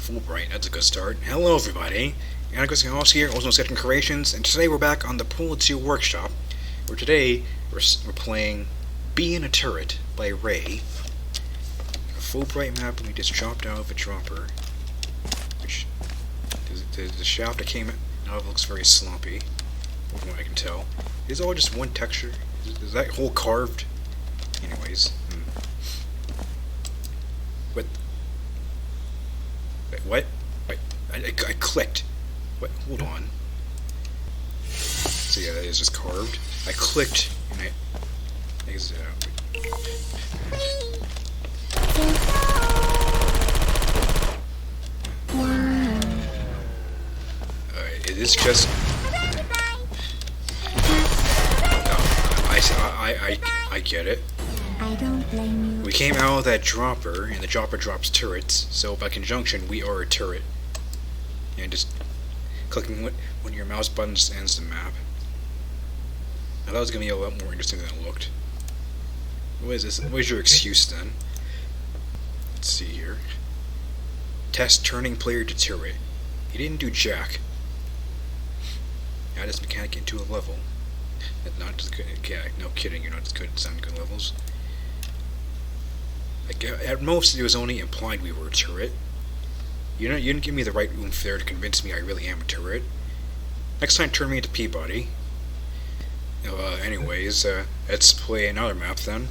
Fulbright, that's a good start. Hello everybody, ALLOS here, also Second Creations, and today we're back on the Pool 2 workshop, where today we're playing Bein A Turret by Ray. A Fulbright map we just chopped out of a dropper, which the shaft that came out looks very sloppy, from what I can tell. Is it all just one texture? Is that hole carved? Anyways. What? Wait, I clicked. What? Hold on. So yeah, that is just carved. I clicked and I exit out. Alright, it is just. I get it. I don't blame you. We came out of that dropper, and the dropper drops turrets, so by conjunction, we are a turret. And just clicking one of your mouse buttons ends the map. I thought it was going to be a lot more interesting than it looked. What is this? What is your excuse then? Let's see here. Test turning player to turret. He didn't do jack. Add this mechanic into a level. Not just good. Yeah, no kidding. You're not as good at sound good levels. At most, it was only implied we were a turret. You didn't give me the right oomph there to convince me I really am a turret. Next time, turn me into Peabody. Anyways, let's play another map then.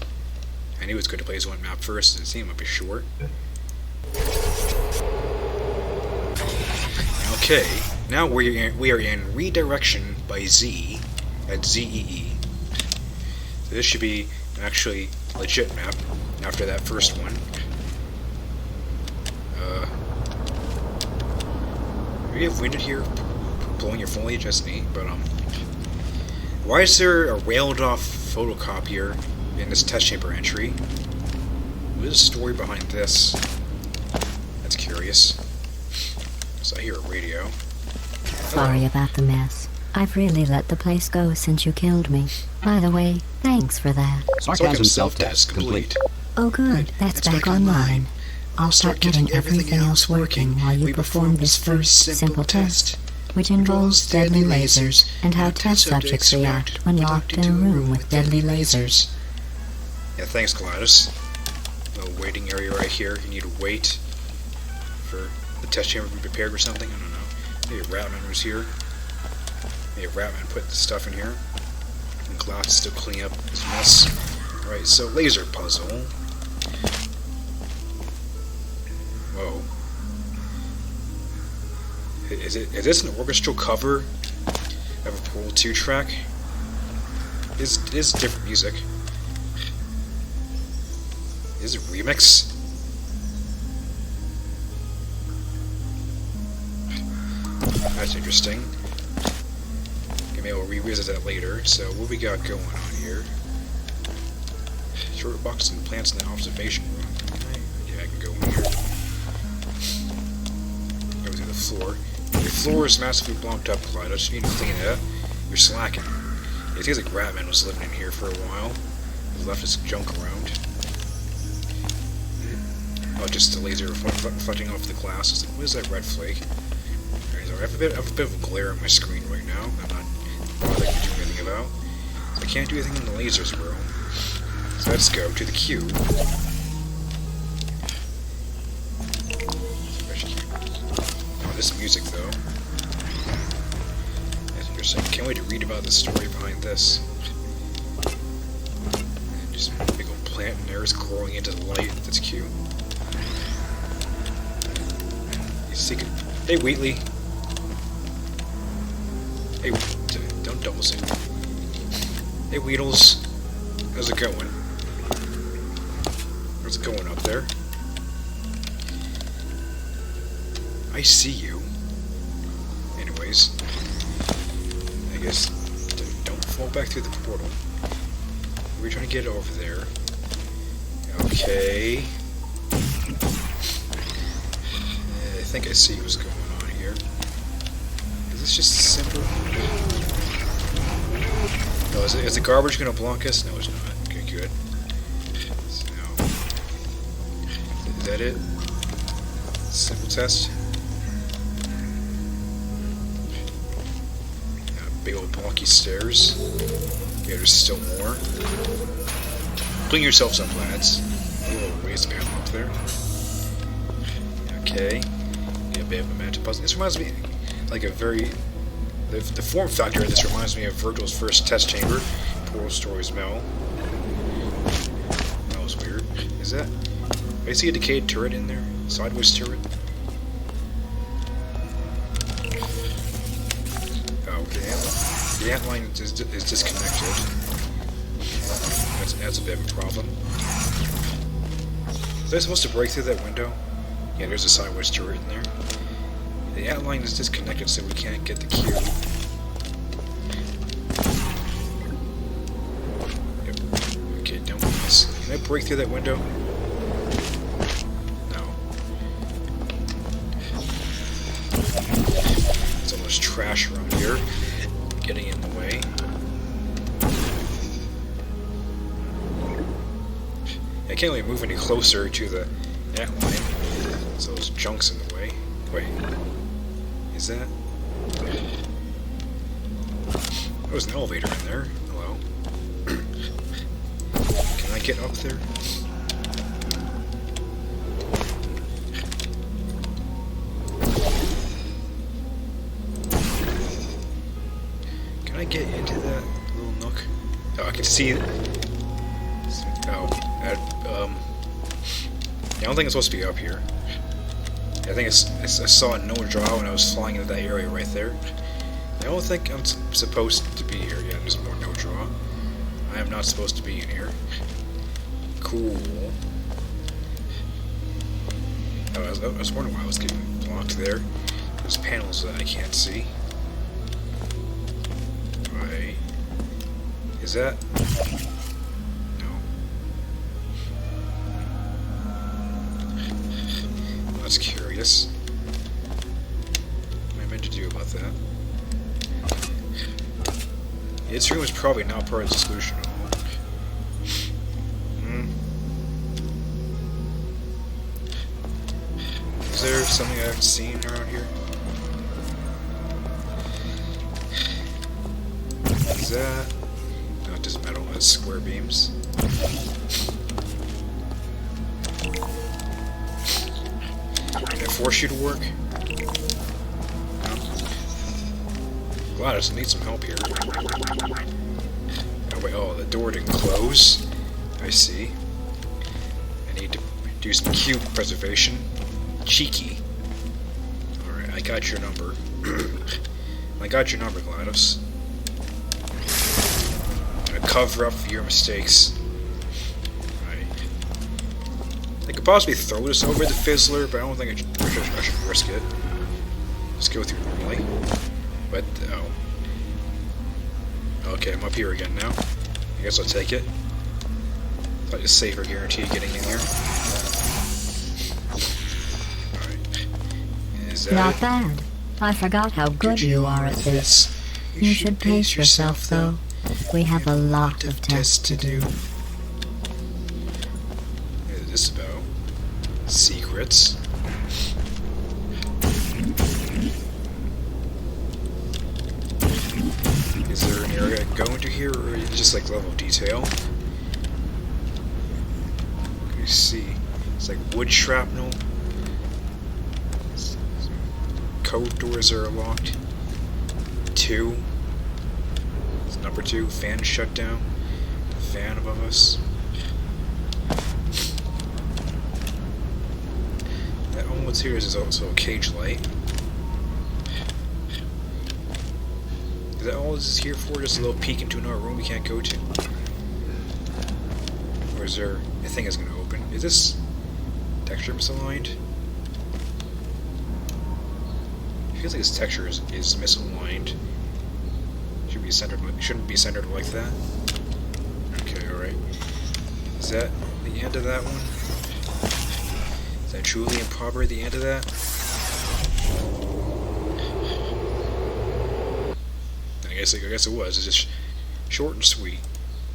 I knew it was good to play as one map first, and it seemed a bit short. Okay, now we are in Redirection by Z at ZEE. So this should be an actually legit map after that first one. Do you have wind here blowing your foliage? That's neat, but why is there a railed off photocopier in this test chamber entry? What is the story behind this? That's curious. So I hear a radio. Sorry about the mess. I've really let the place go since you killed me. By the way, thanks for that. Sarcasm self-test complete. Oh good, that's back online. I'll start getting everything else working while you perform this first simple test, which involves deadly lasers and how test subjects react when locked in a room with deadly lasers. Yeah, thanks Gladys. No waiting area right here. You need to wait for the test chamber to be prepared or something. I don't know. Maybe Ratman was here. Maybe Ratman put the stuff in here. And Glass is still cleaning up his mess. Alright, so laser puzzle. Whoa. Is this an orchestral cover of a Pool 2 track? It is different music. Is it a remix? That's interesting. Maybe we'll revisit that later. So what we got going on here? Short box and plants in the observation room. Okay. Yeah, I can go in here. Go through the floor. Your floor is massively blocked up, Gladys. You need to clean it up. You're slacking. It seems like Ratman was living in here for a while. He left his junk around. Oh, just the laser reflecting off the glass. It's like, what is that red flake? I have a bit of a glare on my screen right now. I'm not bothering to do anything about. So I can't do anything in the lasers room. So let's go to the cube. Oh, this music though. That's interesting. Can't wait to read about the story behind this. Just a big old plant and air is growing into the light. That's cute. Hey Wheatley. Hey, don't double sync. Hey Weedles, how's it going? How's it going up there? I see you. Anyways, I guess don't fall back through the portal. We're trying to get over there. Okay. I think I see what's going on here. Is this just simple? No, is the garbage going to block us? No, it's not. Okay, good. So, is that it? Simple test. Big old blocky stairs. Yeah, there's still more. Clean yourself some, lads. A little waistband up there. Okay. Yeah, a bit of a mental puzzle. This reminds me, like a very... The form factor of this reminds me of Virgil's first test chamber. Portal Stories Mel. That was weird. Is that... I see a decayed turret in there? Sideways turret? Oh, okay. The antline is disconnected. That's a bit of a problem. Was I supposed to break through that window? Yeah, there's a sideways turret in there. The antline is disconnected, so we can't get the cue. Yep. Okay, don't miss. Can I break through that window? No. There's all this trash around here, getting in the way. I can't really move any closer to the antline, so there's junks in the way. Wait. Is that? There was an elevator in there. Hello. Can I get up there? Can I get into that little nook? Oh, I can see it. Oh, I don't think it's supposed to be up here. I think I saw a no draw when I was flying into that area right there. I don't think I'm supposed to be here yet. There's more no draw. I am not supposed to be in here. Cool. Oh, I was wondering why I was getting blocked there. There's panels that I can't see. Right. Is that... That's curious. What am I meant to do about that? This room is probably not part of the solution at all. Is there something I haven't seen around here? Is that... No, it doesn't matter. That's square beams. Can I force you to work? No. Gladys, I need some help here. Oh wait, oh, the door didn't close. I see. I need to do some cube preservation. Cheeky. Alright, I got your number. I got your number, Gladys. I'm gonna cover up for your mistakes. I could possibly throw this over the Fizzler, but I don't think I should risk it. Just go through normally. But, oh. Okay, I'm up here again now. I guess I'll take it. Thought it's safer guarantee getting in here. Alright. Is that Not it? bad. I forgot how good you are at this. You should pace yourself, though. We have a lot of tests to do. What is this about? Secrets. Is there an area I go into here, or is it just like level of detail? Let me see. It's like wood shrapnel. Code doors are locked. 2. It's number 2. Fan shut down. Fan above us. That what's here is also a cage light. Is that all this is here for? Just a little peek into another room we can't go to? Or is there a thing that's going to open? Is this texture misaligned? It feels like this texture is misaligned. Shouldn't be centered like that. Okay, alright. Is that the end of that one? Is that truly improper at the end of that? I guess it was. It's just short and sweet.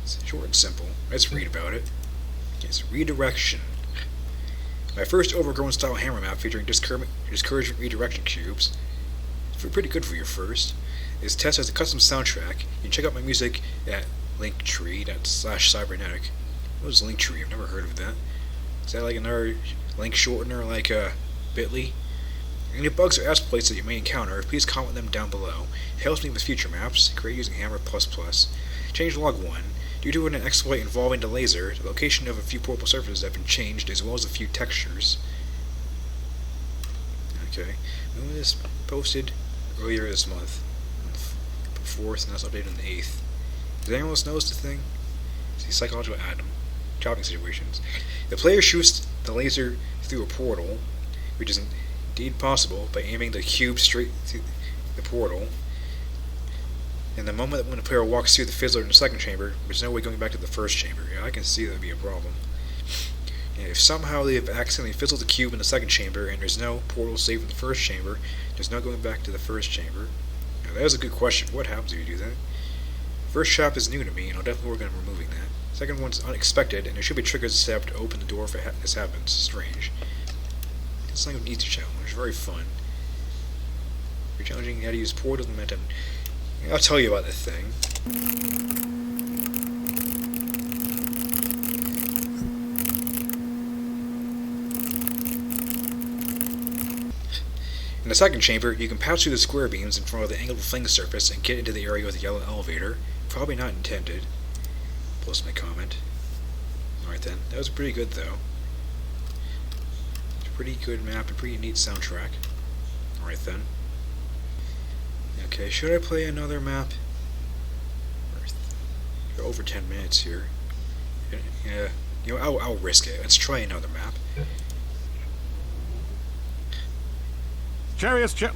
It's short and simple. Let's read about it. It's Redirection. My first overgrown style hammer map featuring discouraging redirection cubes. Pretty good for your first. This test has a custom soundtrack. You can check out my music at linktree.com/cybernetic. What is Linktree? I've never heard of that. Is that like another link shortener like Bitly? Any bugs or exploits that you may encounter, please comment them down below. It helps me with future maps, create using Hammer++. Change log 1. Due to an exploit involving the laser, the location of a few portable surfaces have been changed, as well as a few textures. Okay. When was this posted? Earlier this month. The 4th, and that's updated on the 8th. Does anyone else notice the thing? See, psychological atom. Chopping situations. The player shoots the laser through a portal, which is indeed possible by aiming the cube straight through the portal. And the moment when the player walks through the fizzler in the second chamber, there's no way going back to the first chamber. Yeah, I can see that would be a problem. And if somehow they have accidentally fizzled the cube in the second chamber and there's no portal saved in the first chamber, there's no going back to the first chamber. Now that is a good question. What happens if you do that? First trap is new to me, and I'll definitely work on removing that. Second one's unexpected, and there should be triggers set up to open the door if this happens. Strange. It's like an easy challenge. Very fun. You're challenging how to use portals and momentum. I'll tell you about this thing. In the second chamber, you can pass through the square beams in front of the angled fling surface and get into the area with the yellow elevator. Probably not intended. Post my comment. Alright then. That was pretty good though. It's a pretty good map, a pretty neat soundtrack. Alright then. Okay, should I play another map? We're over 10 minutes here. Yeah, you know, I'll risk it. Let's try another map.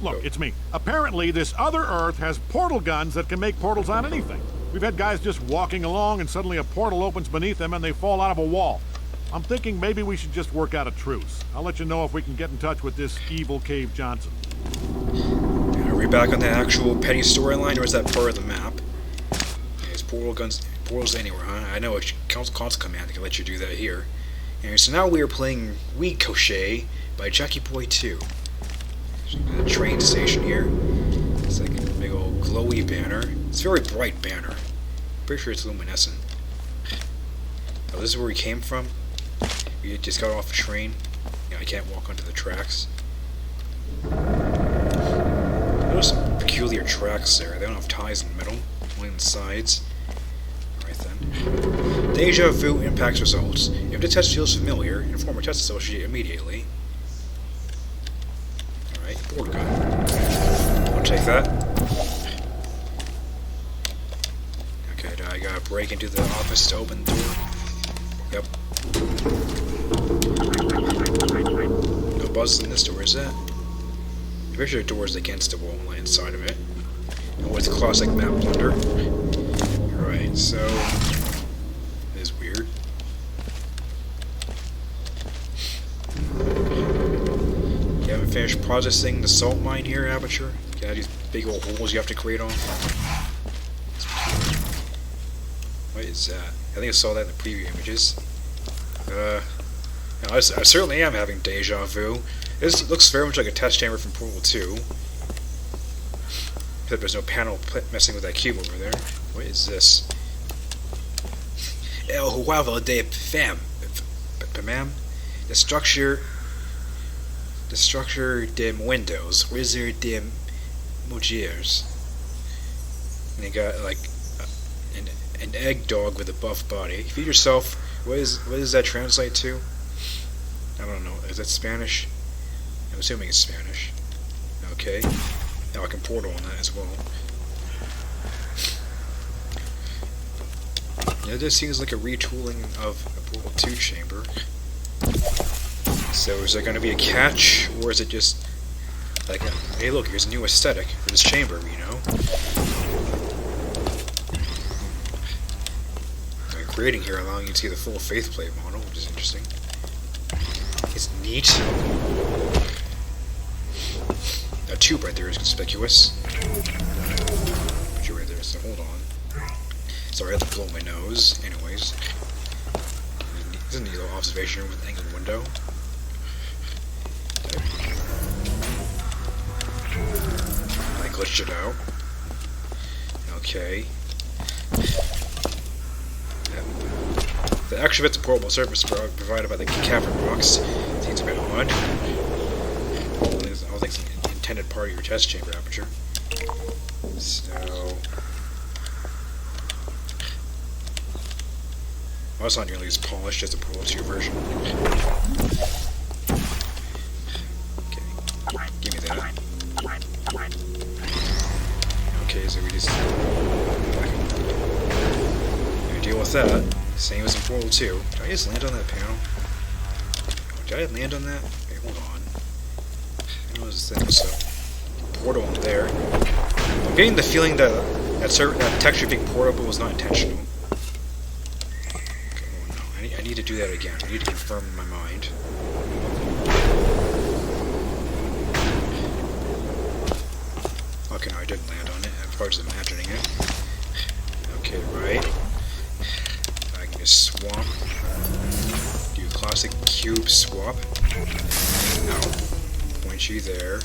Look, it's me. Apparently, this other Earth has portal guns that can make portals on anything. We've had guys just walking along and suddenly a portal opens beneath them and they fall out of a wall. I'm thinking maybe we should just work out a truce. I'll let you know if we can get in touch with this evil Cave Johnson. Are we back on the actual petty storyline, or is that part of the map? There's portals anywhere, huh? I know a console command that can let you do that here. And so now we are playing Cochet by Jackie Boy 2. The train station here. It's like a big old glowy banner. It's a very bright banner. Pretty sure it's luminescent. Oh, this is where we came from. We just got off a train. Yeah, I can't walk onto the tracks. There's some peculiar tracks there. They don't have ties in the middle, only on the sides. Alright then. Deja vu impacts results. If the test feels familiar, inform a test associate immediately. Alright, board gun. I'll take that. Okay, do I gotta break into the office to open the door? Yep. No buzzes in this door, is that? I'm pretty sure the door is against the wall on the inside of it. And with classic map blunder. Alright, so... It is weird. You haven't finished processing the salt mine here, Aperture? You got these big old holes you have to create on? What is that? I think I saw that in the preview images. I certainly am having deja vu. This looks very much like a test chamber from Portal 2. Except there's no panel messing with that cube over there. What is this? El Huavo de Fam. Pamam? The structure de windows. Wizard de Mugiers. And they got like an egg dog with a buff body. Feed yourself. What does that translate to? I don't know. Is that Spanish? I'm assuming it's Spanish. Okay. Now I can portal on that as well. Yeah, this seems like a retooling of a Portal 2 chamber. So is there going to be a catch, or is it just like, hey look, here's a new aesthetic for this chamber, you know? Grading here allowing you to see the full faceplate model, which is interesting. It's neat. A tube right there is conspicuous. Put you right there, so hold on. Sorry, I had to blow my nose. Anyways. This is a neat little observation room with an angled window. Okay. I glitched it out. Okay. The extra bits of portable surface provided by the cavern rocks seems a bit odd. I don't think it's an intended part of your test chamber aperture. So... well, it's not nearly as polished as the Portal 2 version. Okay, give me that. Okay, so we just... we deal with that. Same as in Portal 2. Did I just land on that panel? Did I land on that? Wait, hold on. What was this? So, portal in there. I'm getting the feeling that that texture being portable was not intentional. Okay, oh no, I need to do that again. I need to confirm in my mind. Okay, no, I didn't land on it. I'm probably just imagining it. Okay, right. I can just swap. Do a classic cube swap. Now, point you there.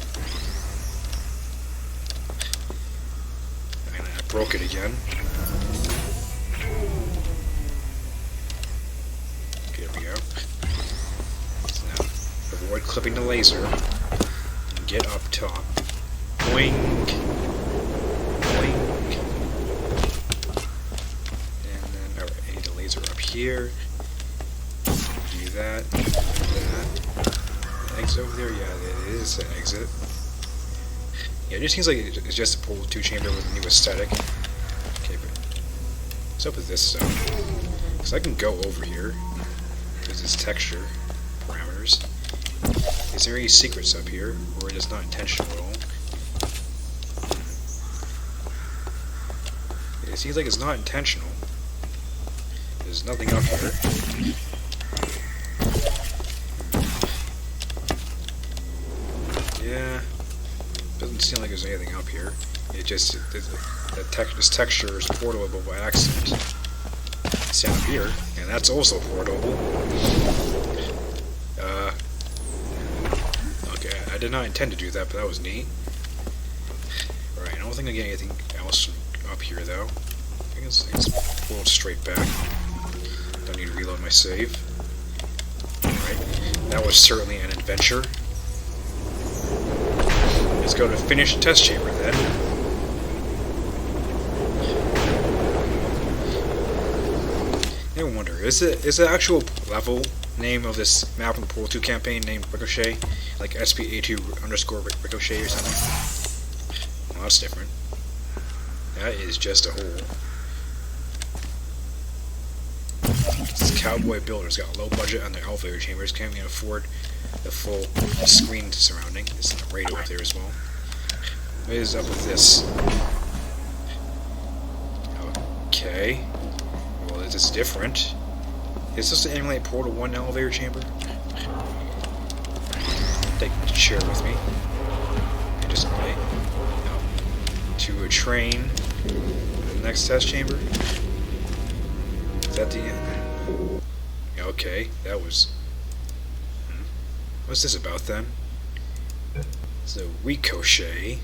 And I broke it again. Okay, there we go. So now, avoid clipping the laser. And get up top. Boing! Boing! And then, alright, I need a laser up here. Do that. Exit over there? Yeah, it is an exit. Yeah, it just seems like it's just a Portal 2 chamber with a new aesthetic. Okay, but what's up with this stuff? Because I can go over here. There's this texture parameters. Is there any secrets up here? Or is it not intentional at all? It seems like it's not intentional. There's nothing up here. Yeah, doesn't seem like there's anything up here. It just this texture is portable by accident. It's down here, and that's also portable. Okay, I did not intend to do that, but that was neat. Right, I don't think I get anything else up here though. I think it's pull it straight back. Don't need to reload my save. Alright, that was certainly an adventure. Let's go to finish the test chamber then. I wonder, is the actual level name of this map in the Portal 2 campaign named Ricochet? Like SPA2_Ricochet or something? Well, that's different. That is just a hole. This cowboy builder's got a low budget on their elevator chambers, can't even afford the full screen surrounding. There's a radio up there as well. What is up with this? Okay. Well, this is different. Is this to emulate Portal 1 elevator chamber? Take the chair with me. And just play. No. To a train. The next test chamber. Is that the end? Okay, that was... What's this about then? So, Cochet.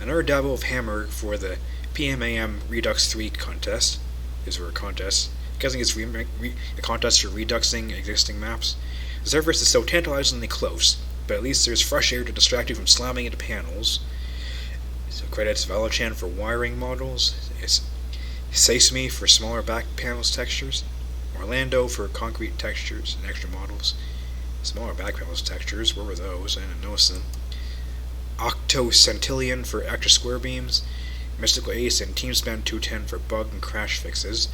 Another dabble of hammer for the PMAM Redux 3 contest. These were a contest. I'm guessing it's a contest for reduxing existing maps. The surface is so tantalizingly close, but at least there's fresh air to distract you from slamming into panels. So credits Velochan for wiring models. It's Sesame for smaller back panels textures. Orlando for concrete textures and extra models. Smaller back panels textures, where were those? I didn't notice them. Octocentillion for extra square beams. Mystical Ace and TeamSpan 210 for bug and crash fixes.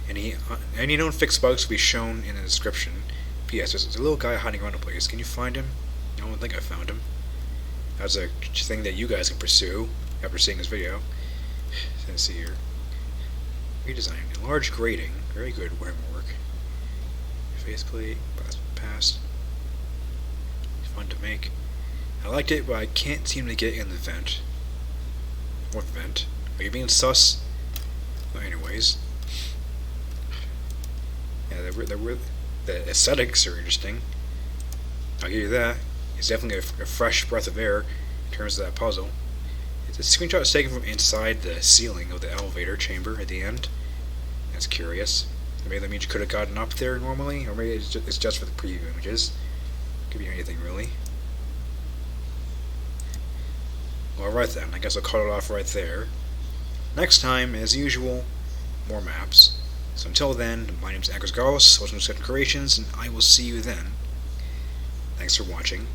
Any known fixed bugs will be shown in the description. P.S. There's a little guy hiding around the place. Can you find him? I don't think I found him. That's a thing that you guys can pursue after seeing this video. Let's see here. Redesign. Enlarge grading. Very good work. Faceplate. Past. Fun to make. I liked it, but I can't seem to get in the vent. What vent? Are you being sus? Well, anyways. Yeah, the aesthetics are interesting. I'll give you that. It's definitely a fresh breath of air in terms of that puzzle. The screenshot is taken from inside the ceiling of the elevator chamber at the end. That's curious. Maybe that means you could have gotten up there normally, or maybe it's just for the preview images. Could be anything, really. Alright then, I guess I'll cut it off right there. Next time, as usual, more maps. So until then, my name is ALLOS, welcome to Second Creations, and I will see you then. Thanks for watching.